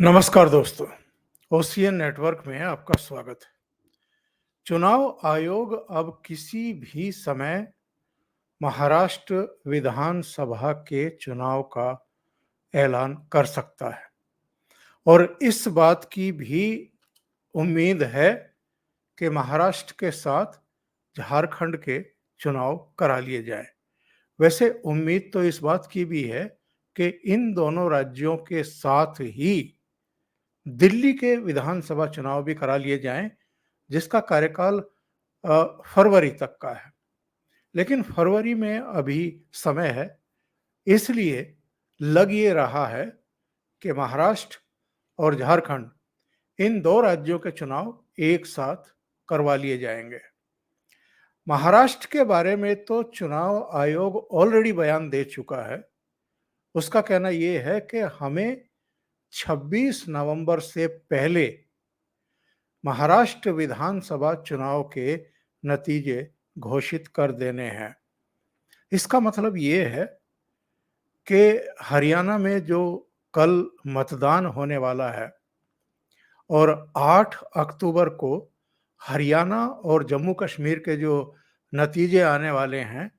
नमस्कार दोस्तों, OCN network में आपका स्वागत है। चुनाव आयोग अब किसी भी समय महाराष्ट्र विधानसभा के चुनाव का ऐलान कर सकता है और इस बात की भी उम्मीद है कि महाराष्ट्र के साथ झारखंड के चुनाव करा लिए जाएं। वैसे उम्मीद तो इस बात की भी है कि इन दोनों राज्यों के साथ ही दिल्ली के विधानसभा चुनाव भी करा लिए जाएं, जिसका कार्यकाल फरवरी तक का है। लेकिन फरवरी में अभी समय है, इसलिए लग ये रहा है कि महाराष्ट्र और झारखंड इन दो राज्यों के चुनाव एक साथ करवा लिए जाएंगे। महाराष्ट्र के बारे में तो चुनाव आयोग ऑलरेडी बयान दे चुका है। उसका कहना यह है कि हमें 26 नवंबर से पहले महाराष्ट्र विधानसभा चुनाव के नतीजे घोषित कर देने हैं। इसका मतलब ये है कि हरियाणा में जो कल मतदान होने वाला है और 8 अक्टूबर को हरियाणा और जम्मू कश्मीर के जो नतीजे आने वाले हैं,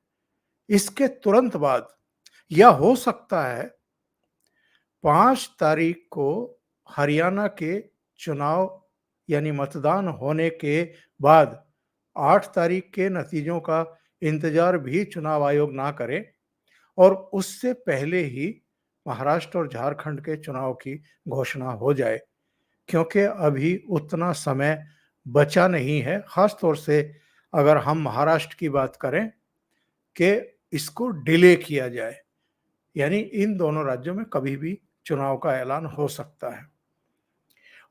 इसके तुरंत बाद या हो सकता है 5 तारीख को हरियाणा के चुनाव यानी मतदान होने के बाद 8 तारीख के नतीजों का इंतजार भी चुनाव आयोग ना करे और उससे पहले ही महाराष्ट्र और झारखंड के चुनाव की घोषणा हो जाए, क्योंकि अभी उतना समय बचा नहीं है। खास तौर से अगर हम महाराष्ट्र की बात करें कि इसको डिले किया जाए, यानी इन दोनों राज्यों में कभी भी चुनाव का ऐलान हो सकता है।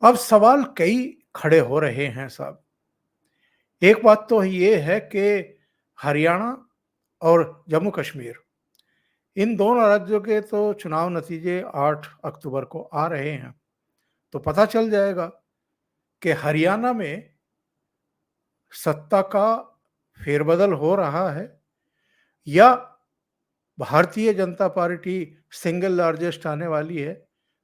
अब सवाल कई खड़े हो रहे हैं साहब। एक बात तो ये है कि हरियाणा और जम्मू कश्मीर इन दोनों राज्यों के तो चुनाव नतीजे 8 अक्टूबर को आ रहे हैं, तो पता चल जाएगा कि हरियाणा में सत्ता का फेरबदल हो रहा है या Bharatiya Janata party single largest आने वाली है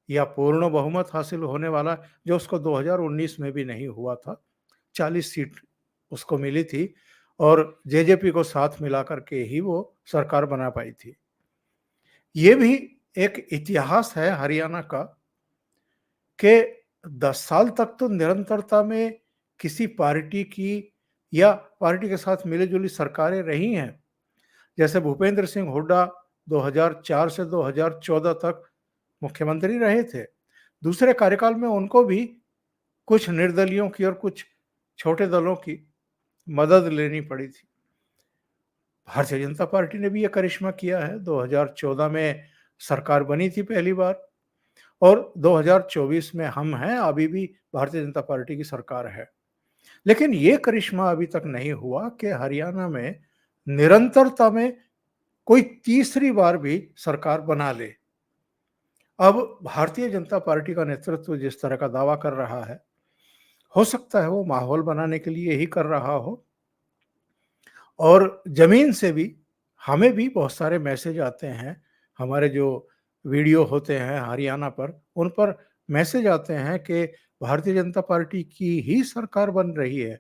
या पूर्ण बहुमत हासिल होने वाला, जो उसको 2019 में भी नहीं हुआ था। 40 सीट उसको मिली थी और जेजेपी को साथ मिलाकर के ही वो सरकार बना पाई थी। ये भी एक इतिहास है हरियाणा का कि 10 साल तक तो निरंतरता में किसी पार्टी की या पार्टी के साथ मिली-जुली सरकारें रही हैं। जैसे भूपेंद्र सिंह हुड्डा 2004 से 2014 तक मुख्यमंत्री रहे थे। दूसरे कार्यकाल में उनको भी कुछ निर्दलियों की और कुछ छोटे दलों की मदद लेनी पड़ी थी। भारतीय जनता पार्टी ने भी ये करिश्मा किया है। 2014 में सरकार बनी थी पहली बार और 2024 में हम हैं, अभी भी भारतीय जनता पार्टी की सरकार है। लेकिन ये करिश्मा अभी तक नहीं हुआ कि हरियाणा में निरंतरता में कोई तीसरी बार भी सरकार बना ले। अब भारतीय जनता पार्टी का नेतृत्व जिस तरह का दावा कर रहा है, हो सकता है वो माहौल बनाने के लिए ही कर रहा हो और जमीन से भी हमें भी बहुत सारे मैसेज आते हैं। हमारे जो वीडियो होते हैं हरियाणा पर, उन पर मैसेज आते हैं कि भारतीय जनता पार्टी की ही सरकार बन रही है।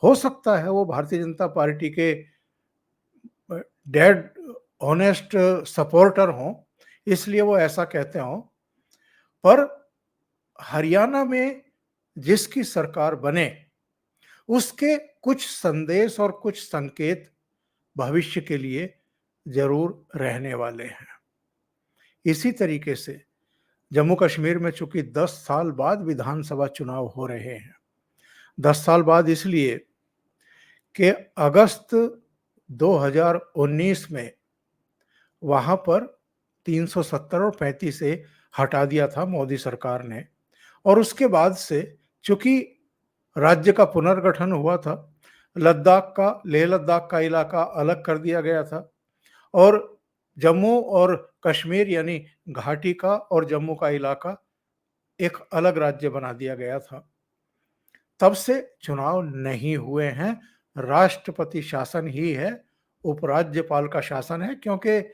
हो सकता है वो भारतीय जनता पार्टी के डेड ऑनेस्ट सपोर्टर हों, इसलिए वो ऐसा कहते हों। पर हरियाणा में जिसकी सरकार बने, उसके कुछ संदेश और कुछ संकेत भविष्य के लिए जरूर रहने वाले हैं। इसी तरीके से जम्मू कश्मीर में चूंकि 10 साल बाद विधानसभा चुनाव हो रहे हैं, 10 साल बाद इसलिए कि अगस्त 2019 में वहां पर 370 और 35 से हटा दिया था मोदी सरकार ने और उसके बाद से चूंकि राज्य का पुनर्गठन हुआ था, लद्दाख का, लेह लद्दाख का इलाका अलग कर दिया गया था और जम्मू और कश्मीर यानी घाटी का और जम्मू का इलाका एक अलग राज्य बना दिया गया था। तब से चुनाव नहीं हुए हैं, राष्ट्रपति शासन ही है, उपराज्यपाल का शासन है, क्योंकि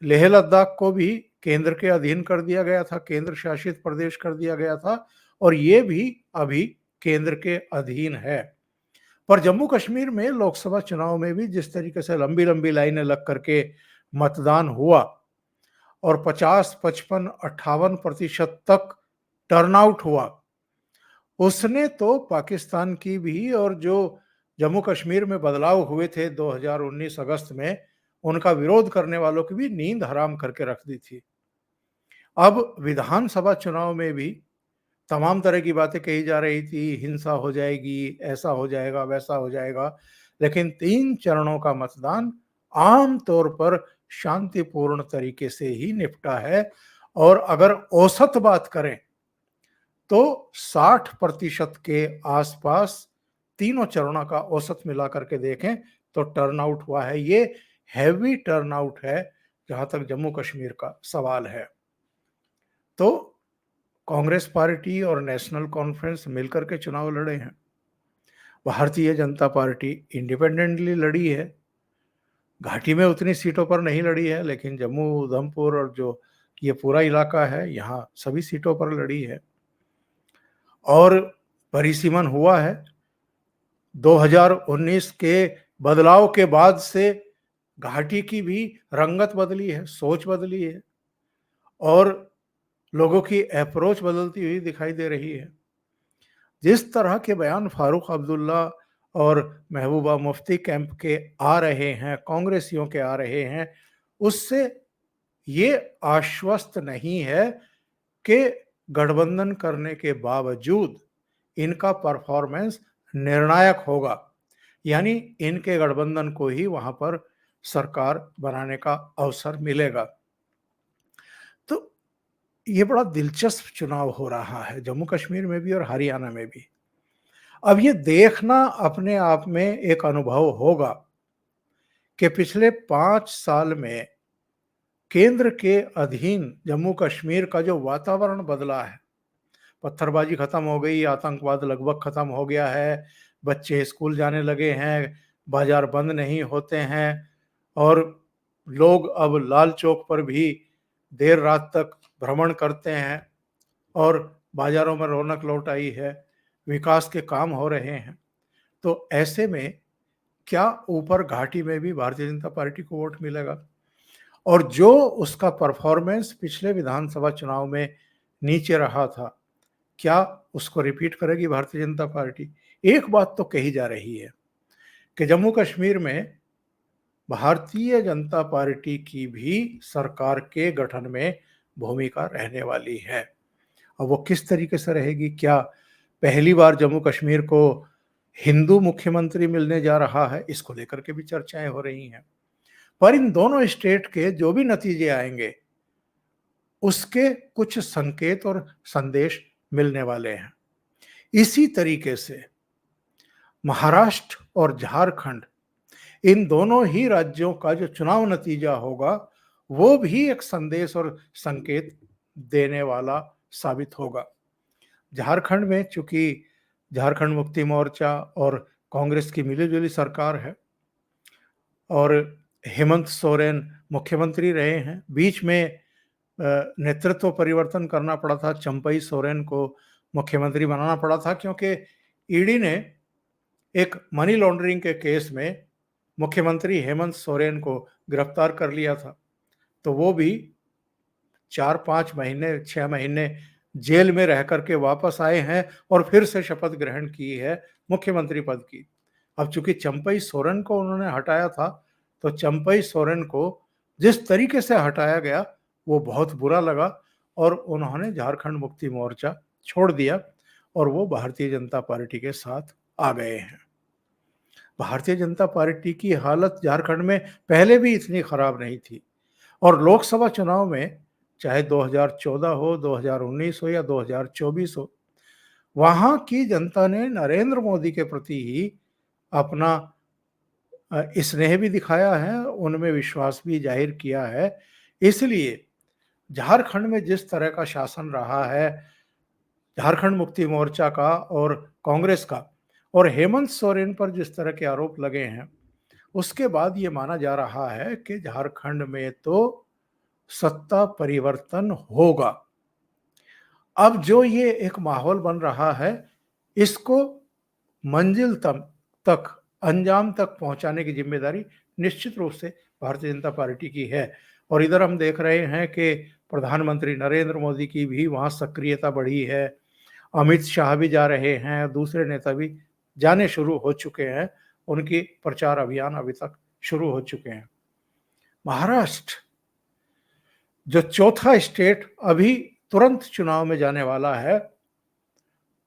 लेह लद्दाख को भी केंद्र के अधीन कर दिया गया था, केंद्र शासित प्रदेश कर दिया गया था और ये भी अभी केंद्र के अधीन है। पर जम्मू कश्मीर में लोकसभा चुनाव में भी जिस तरीके से लंबी-लंबी लाइनें लग करके मतदान हुआ और 50, 55, 58% तक टर्नआउट हुआ, उसने तो पाकिस्तान की भी और जो जम्मू कश्मीर में बदलाव हुए थे 2019 अगस्त में, उनका विरोध करने वालों की भी नींद हराम करके रख दी थी। अब विधानसभा चुनाव में भी तमाम तरह की बातें कही जा रही थी, हिंसा हो जाएगी, ऐसा हो जाएगा, वैसा हो जाएगा, लेकिन 3 चरणों का मतदान आम तौर पर शांतिपूर्ण तरीके से ही निपटा है और अगर औसत बात करें, तो 60% के आसपास तीनों चरणों का औसत मिला करके देखें तो टर्नआउट हुआ है। ये हैवी टर्नआउट है, जहाँ तक जम्मू कश्मीर का सवाल है। तो कांग्रेस पार्टी और नेशनल कॉन्फ्रेंस मिलकर के चुनाव लड़े हैं। भारतीय जनता पार्टी इंडिपेंडेंटली लड़ी है। घाटी में उतनी सीटों पर नहीं लड़ी है, लेकिन जम्मू, उधमपुर और जो ये पूरा इलाका है, यहाँ सभी सीटों पर लड़ी है। और परिसीमन हुआ है। 2019 के बदलाव के बाद से घाटी की भी रंगत बदली है, सोच बदली है और लोगों की अप्रोच बदलती हुई दिखाई दे रही है। जिस तरह के बयान फारूक अब्दुल्ला और महबूबा मुफ्ती कैंप के आ रहे हैं, कांग्रेसियों के आ रहे हैं, उससे ये आश्वस्त नहीं है कि गठबंधन करने के बावजूद इनका परफॉर्मेंस निर्णायक होगा, यानी इनके गठबंधन को ही वहां पर सरकार बनाने का अवसर मिलेगा। तो ये बड़ा दिलचस्प चुनाव हो रहा है जम्मू कश्मीर में भी और हरियाणा में भी। अब ये देखना अपने आप में एक अनुभव होगा कि पिछले 5 साल में केंद्र के अधीन जम्मू कश्मीर का जो वातावरण बदला है, पत्थरबाजी खत्म हो गई, आतंकवाद लगभग खत्म हो गया है, बच्चे स्कूल जाने लगे हैं, बाजार बंद नहीं होते हैं और लोग अब लाल चौक पर भी देर रात तक भ्रमण करते हैं और बाजारों में रौनक लौट आई है, विकास के काम हो रहे हैं। तो ऐसे में क्या ऊपर घाटी में भी भारतीय जनता पार्टी को वोट मिलेगा? और जो उसका परफॉर्मेंस पिछले विधानसभा चुनाव में नीचे रहा था, क्या उसको रिपीट करेगी भारतीय जनता पार्टी? एक बात तो कही जा रही है कि जम्मू कश्मीर में भारतीय जनता पार्टी की भी सरकार के गठन में भूमिका रहने वाली है। अब वो किस तरीके से रहेगी? क्या पहली बार जम्मू कश्मीर को हिंदू मुख्यमंत्री मिलने जा रहा है? इसको लेकर के भी चर्चाएं हो रही हैं। पर इन दोनों स्टेट के जो भी नतीजे आएंगे, उसके कुछ संकेत और संदेश मिलने वाले हैं। इसी तरीके से महाराष्ट्र और झारखंड, इन दोनों ही राज्यों का जो चुनाव नतीजा होगा, वो भी एक संदेश और संकेत देने वाला साबित होगा। झारखंड में चूंकि झारखंड मुक्ति मोर्चा और कांग्रेस की मिलीजुली सरकार है और हेमंत सोरेन मुख्यमंत्री रहे हैं, बीच में नेतृत्व परिवर्तन करना पड़ा था, चंपई सोरेन को मुख्यमंत्री बनाना पड़ा था क्योंकि ईडी ने एक मनी लॉन्ड्रिंग के केस में मुख्यमंत्री हेमंत सोरेन को गिरफ्तार कर लिया था। तो वो भी 4-5 महीने, 6 महीने जेल में रह करके वापस आए हैं और फिर से शपथ ग्रहण की है मुख्यमंत्री पद की। अब चूंकि चंपई सोरेन को उन्होंने हटाया था, तो चंपई सोरेन को जिस तरीके से हटाया गया वो बहुत बुरा लगा और उन्होंने झारखंड मुक्ति मोर्चा छोड़ दिया और वो भारतीय जनता पार्टी के साथ आ गए हैं। भारतीय जनता पार्टी की हालत झारखंड में पहले भी इतनी खराब नहीं थी और लोकसभा चुनाव में चाहे 2014 हो, 2019 हो या 2024 हो, वहां की जनता ने नरेंद्र मोदी के प्रति ही अपना स्नेह भी दिखाया है, उनमें विश्वास भी जाहिर किया है। इसलिए झारखंड में जिस तरह का शासन रहा है झारखंड मुक्ति मोर्चा का और कांग्रेस का, और हेमंत सोरेन पर जिस तरह के आरोप लगे हैं, उसके बाद ये माना जा रहा है कि झारखंड में तो सत्ता परिवर्तन होगा। अब जो ये एक माहौल बन रहा है, इसको मंजिल तक अंजाम तक पहुंचाने की जिम्मेदारी निश्चित रूप से भारतीय जनता पार्टी की है। और इधर हम देख रहे हैं कि प्रधानमंत्री नरेंद्र मोदी की भी वहां सक्रियता बढ़ी है। अमित शाह भी जा रहे हैं, दूसरे नेता भी जाने शुरू हो चुके हैं। उनकी प्रचार अभियान अभी तक शुरू हो चुके हैं। महाराष्ट्र, जो चौथा स्टेट अभी तुरंत चुनाव में जाने वाला है,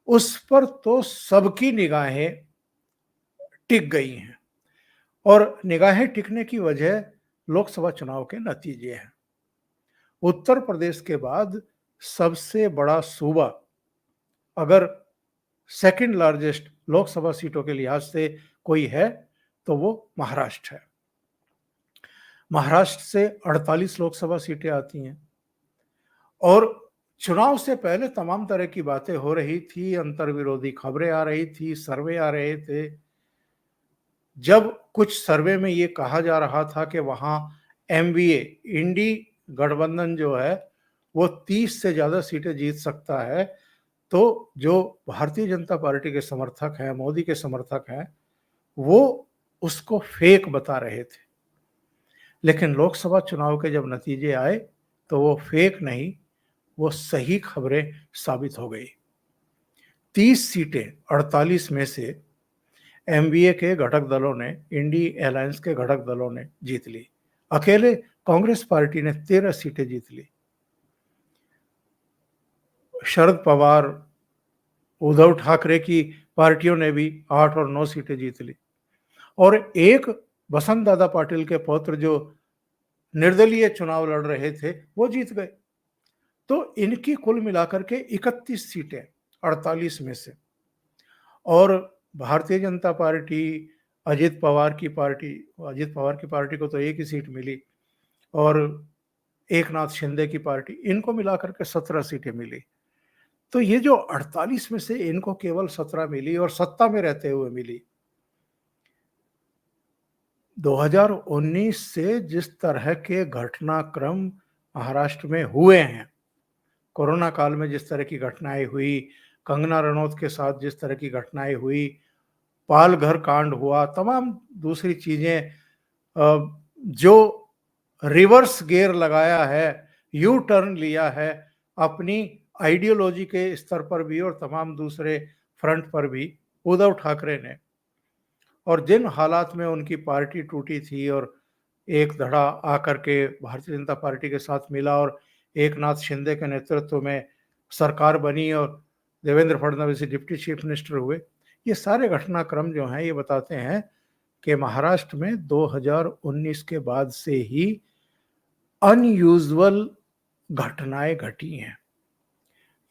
उस पर तो सबकी निगाहें टिक गई हैं। और निगाहें टिकने की वजह लोकसभा चुनाव के नतीजे हैं। उत्तर प्रदेश के बाद सबसे बड़ा सूबा, अगर सेकंड लार्जेस्ट लोकसभा सीटों के लिहाज से कोई है, तो वो महाराष्ट्र है। महाराष्ट्र से 48 लोकसभा सीटें आती हैं। और चुनाव से पहले तमाम तरह की बातें हो रही थी, अंतर्विरोधी खबरें आ रही थी, सर्वे आ रहे थे। जब कुछ सर्वे में ये कहा जा रहा था कि वहां एमवीए, इंडी गठबंधन जो है, वो 30 से ज्यादा सीटें जीत सकता है, तो जो भारतीय जनता पार्टी के समर्थक हैं, मोदी के समर्थक हैं, वो उसको फेक बता रहे थे। लेकिन लोकसभा चुनाव के जब नतीजे आए, तो वो फेक नहीं, वो सही खबरें साबित हो गई। 30 सीटें 48 में से एमवीए के घटक दलों ने, इंडी अलायंस के घटक दलों ने जीत ली। अकेले कांग्रेस पार्टी ने 13 सीटें जीत ली। शरद पवार, उद्धव ठाकरे की पार्टियों ने भी 8 और 9 सीटें जीत ली। और एक बसंत दादा पाटिल के पौत्र जो निर्दलीय चुनाव लड़ रहे थे, वो जीत गए। तो इनकी कुल मिलाकर के 31 सीटें 48 में से। और भारतीय जनता पार्टी, अजित पवार की पार्टी को तो एक ही सीट मिली, और एकनाथ शिंदे की पार्टी, इनको मिलाकर के 17 सीटें मिली। तो ये जो 48 में से इनको केवल 17 मिली, और सत्ता में रहते हुए मिली। 2019 से जिस तरह के घटनाक्रम महाराष्ट्र में हुए हैं, कोरोना काल में जिस तरह की घटनाएं हुई, कंगना रनौत के साथ जिस तरह की घटनाएं हुई, पालघर कांड हुआ, तमाम दूसरी चीजें, जो रिवर्स गियर लगाया है, यू टर्न लिया है अपनी आइडियोलॉजी के स्तर पर भी और तमाम दूसरे फ्रंट पर भी उद्धव ठाकरे ने। और जिन हालात में उनकी पार्टी टूटी थी और एक धड़ा आकर के भारतीय जनता पार्टी के साथ मिला और एकनाथ शिंदे के नेतृत्व में सरकार बनी और Devendra Fadnavis deputy chief minister हुए, ये सारे घटनाक्रम जो हैं, ये बताते हैं कि महाराष्ट्र में 2019 के बाद से ही अनयूजुअल घटनाएं घटी हैं।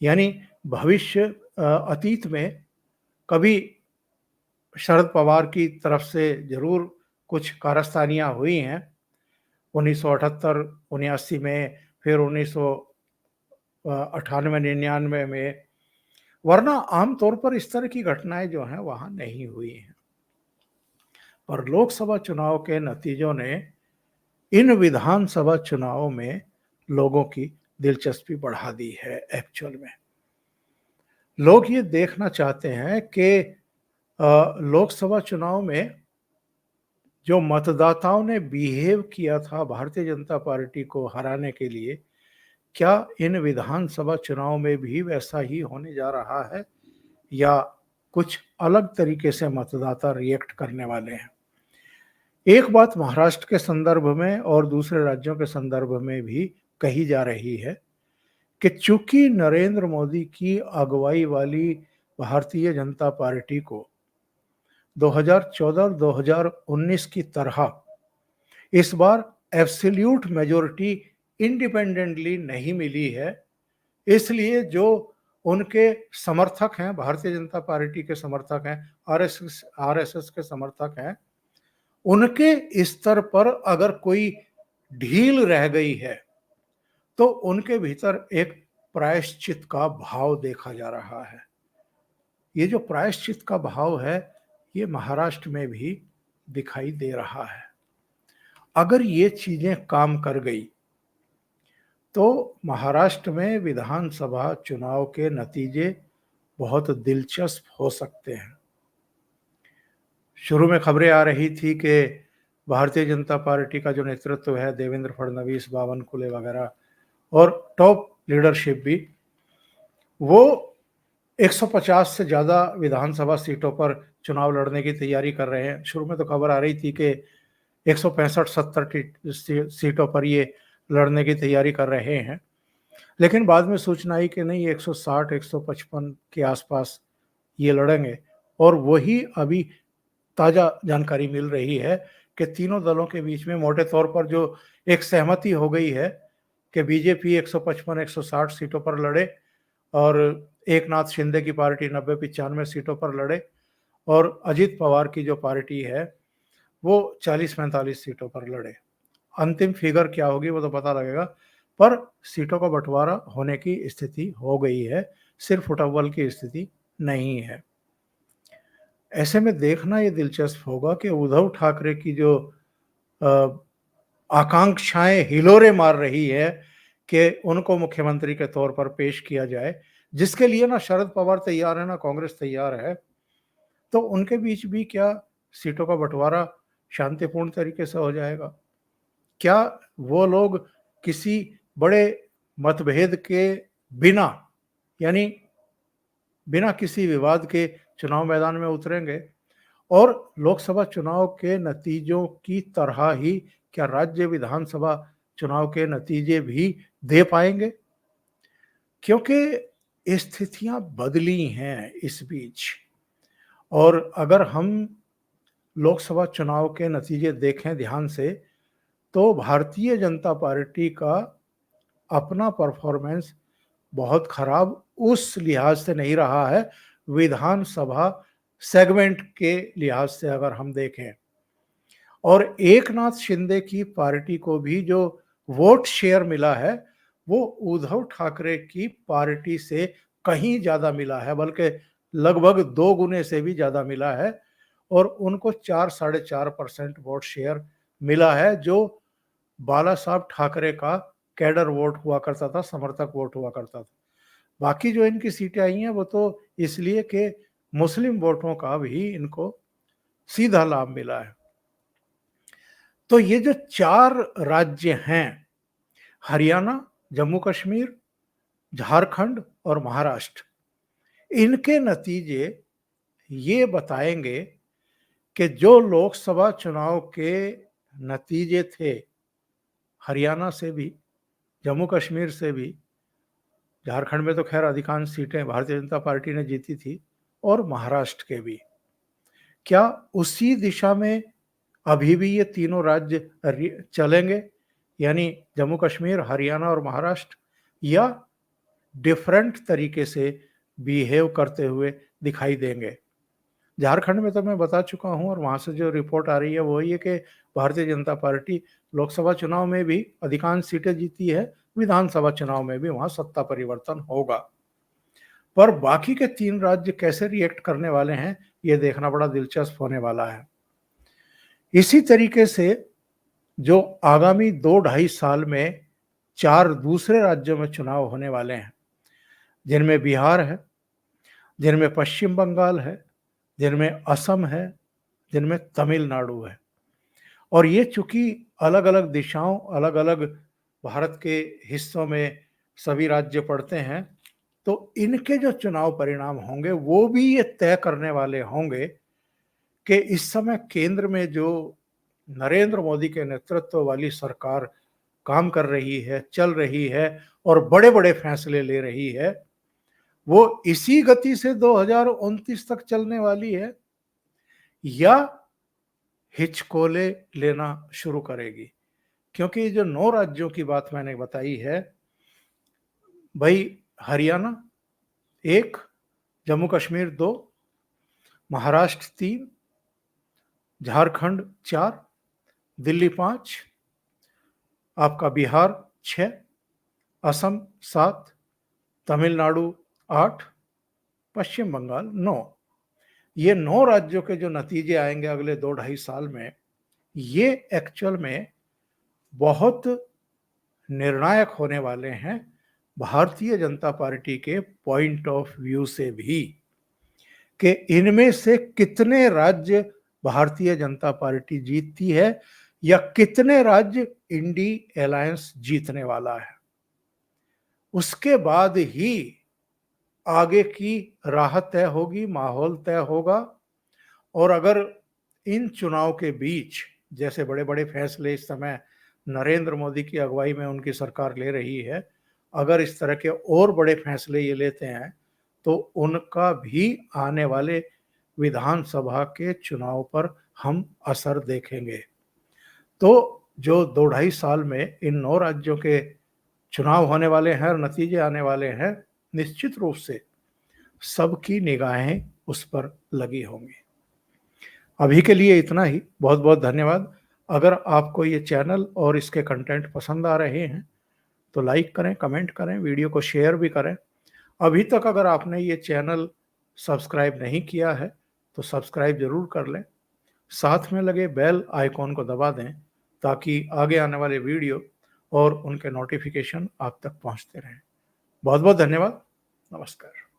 यानी भविष्य, अतीत में कभी शरद पवार की तरफ से जरूर कुछ कारस्तानियां हुई हैं, 1978-79 में, फिर 1998-99 में, वरना आमतौर पर इस तरह की घटनाएं जो हैं वहां नहीं हुई हैं। पर लोकसभा चुनाव के नतीजों ने इन विधानसभा चुनावों में लोगों की दिलचस्पी बढ़ा दी है। एक्चुअल में लोग ये देखना चाहते हैं कि लोकसभा चुनाव में जो मतदाताओं ने बिहेव किया था भारतीय जनता पार्टी को हराने के लिए, क्या इन विधानसभा चुनाव में भी वैसा ही होने जा रहा है, या कुछ अलग तरीके से मतदाता रिएक्ट करने वाले हैं। एक बात महाराष्ट्र के संदर्भ में और दूसरे राज्यों के संदर्भ में भी कही जा रही है कि चूंकि नरेंद्र मोदी की अगुवाई वाली भारतीय जनता पार्टी को 2014 और 2019 की तरह इस बार एब्सोल्यूट मेजोरिटी इंडिपेंडेंटली नहीं मिली है, इसलिए जो उनके समर्थक हैं, भारतीय जनता पार्टी के समर्थक हैं, आरएसएस के समर्थक हैं, उनके स्तर पर अगर कोई ढील रह गई है, तो उनके भीतर एक प्रायश्चित का भाव देखा जा रहा है। ये जो प्रायश्चित का भाव है, ये महाराष्ट्र में भी दिखाई दे रहा है। अगर ये चीजें काम कर गई, तो महाराष्ट्र में विधानसभा चुनाव के नतीजे बहुत दिलचस्प हो सकते हैं। शुरू में खबरें आ रही थी कि भारतीय जनता पार्टी का जो नेतृत्व है, देवेंद्र फडणवीस, बावनकुले वगैरह और टॉप लीडरशिप भी, वो 150 से ज़्यादा विधानसभा सीटों पर चुनाव लड़ने की तैयारी कर रहे हैं। शुरू में तो खबर आ रही थी कि 165-70 सीटों पर ये लड़ने की तैयारी कर रहे हैं, लेकिन बाद में सूचना आई कि नहीं, 160-155 के आसपास ये लड़ेंगे। और वही अभी ताज़ा जानकारी मिल रही है कि तीनों दलों के बीच में मोटे तौर पर जो एक सहमति हो गई है कि बीजेपी 155-160 सीटों पर लड़े और एकनाथ शिंदे की पार्टी 90-95 सीटों पर लड़े और अजित पवार की जो पार्टी है वो 40-45 सीटों पर लड़े। अंतिम फिगर क्या होगी वो तो पता लगेगा, पर सीटों का बंटवारा होने की स्थिति हो गई है, सिर्फ फुटबॉल की स्थिति नहीं है। ऐसे में देखना ये दिलचस्प होगा कि उद्धव ठाकरे की जो आकांक्षाएं हिलोरे मार रही है कि उनको मुख्यमंत्री के तौर पर पेश किया जाए, जिसके लिए ना शरद पवार तैयार है ना कांग्रेस तैयार है, तो उनके बीच भी क्या सीटों का बंटवारा शांतिपूर्ण तरीके से हो जाएगा? क्या वो लोग किसी बड़े मतभेद के बिना, यानी बिना किसी विवाद के चुनाव मैदान में उतरेंगे? और लोकसभा चुनाव के नतीजों की तरह ही क्या राज्य विधानसभा चुनाव के नतीजे भी दे पाएंगे? क्योंकि स्थितियां बदली हैं इस बीच। और अगर हम लोकसभा चुनाव के नतीजे देखें ध्यान से, तो भारतीय जनता पार्टी का अपना परफॉर्मेंस बहुत खराब उस लिहाज से नहीं रहा है, विधानसभा सेगमेंट के लिहाज से अगर हम देखें। और एकनाथ शिंदे की पार्टी को भी जो वोट शेयर मिला है वो उद्धव ठाकरे की पार्टी से कहीं ज़्यादा मिला है, बल्कि लगभग 2 गुने से भी ज़्यादा मिला है। और उनको 4-4.5% वोट शेयर मिला है, जो बाला साहब ठाकरे का कैडर वोट हुआ करता था, समर्थक वोट हुआ करता था। बाकी जो इनकी सीटें आई हैं वो तो इसलिए कि मुस्लिम वोटों का भी इनको सीधा लाभ मिला है। तो ये जो 4 राज्य हैं, हरियाणा, जम्मू कश्मीर, झारखंड और महाराष्ट्र, इनके नतीजे ये बताएंगे कि जो लोकसभा चुनाव के नतीजे थे, हरियाणा से भी, जम्मू कश्मीर से भी, झारखंड में तो खैर अधिकांश सीटें भारतीय जनता पार्टी ने जीती थी, और महाराष्ट्र के भी, क्या उसी दिशा में अभी भी ये तीनों राज्य चलेंगे, यानी जम्मू कश्मीर, हरियाणा और महाराष्ट्र, या डिफरेंट तरीके से बिहेव करते हुए दिखाई देंगे? झारखंड में तो मैं बता चुका हूं, और वहां से जो रिपोर्ट आ रही है वो ये कि भारतीय जनता पार्टी लोकसभा चुनाव में भी अधिकांश सीटें जीती है, विधानसभा चुनाव में भी वहां सत्ता परिवर्तन होगा। पर बाकी के 3 राज्य कैसे रिएक्ट करने वाले हैं ये देखना बड़ा दिलचस्प होने वाला है। इसी तरीके से जो आगामी 2-2.5 साल में 4 दूसरे राज्यों में चुनाव होने वाले हैं, जिनमें बिहार है, जिनमें पश्चिम बंगाल है, जिनमें असम है, जिनमें तमिलनाडु है, और ये चूंकि अलग अलग दिशाओं, अलग अलग भारत के हिस्सों में सभी राज्य पड़ते हैं, तो इनके जो चुनाव परिणाम होंगे वो भी ये तय करने वाले होंगे कि इस समय केंद्र में जो नरेंद्र मोदी के नेतृत्व वाली सरकार काम कर रही है, चल रही है और बड़े बड़े फैसले ले रही है, वो इसी गति से 2029 तक चलने वाली है या हिचकोले लेना शुरू करेगी। क्योंकि जो 9 राज्यों की बात मैंने बताई है भाई, हरियाणा 1, जम्मू कश्मीर 2, महाराष्ट्र 3, झारखंड 4, दिल्ली 5, आपका बिहार 6, असम 7, तमिलनाडु 8, पश्चिम बंगाल 9। ये 9 राज्यों के जो नतीजे आएंगे अगले 2-2.5 साल में, ये एक्चुअल में बहुत निर्णायक होने वाले हैं भारतीय जनता पार्टी के पॉइंट ऑफ व्यू से भी, कि इनमें से कितने राज्य भारतीय जनता पार्टी जीतती है या कितने राज्य इंडी अलायंस जीतने वाला है। उसके बाद ही आगे की राह तय होगी, माहौल तय होगा। और अगर इन चुनाव के बीच जैसे बड़े बड़े फैसले इस समय नरेंद्र मोदी की अगुवाई में उनकी सरकार ले रही है, अगर इस तरह के और बड़े फैसले ये लेते हैं तो उनका भी आने वाले विधानसभा के चुनाव पर हम असर देखेंगे। तो जो 2-2.5 साल में इन 9 राज्यों के चुनाव होने वाले हैं और नतीजे आने वाले हैं, निश्चित रूप से सबकी निगाहें उस पर लगी होंगी। अभी के लिए इतना ही। बहुत बहुत धन्यवाद। अगर आपको ये चैनल और इसके कंटेंट पसंद आ रहे हैं तो लाइक करें, कमेंट करें, वीडियो को शेयर भी करें। अभी तक अगर आपने ये चैनल सब्सक्राइब नहीं किया है तो सब्सक्राइब जरूर कर लें। साथ में लगे बेल आइकॉन को दबा दें ताकि आगे आने वाले वीडियो और उनके नोटिफिकेशन आप तक पहुंचते रहें। बहुत बहुत धन्यवाद। नमस्कार।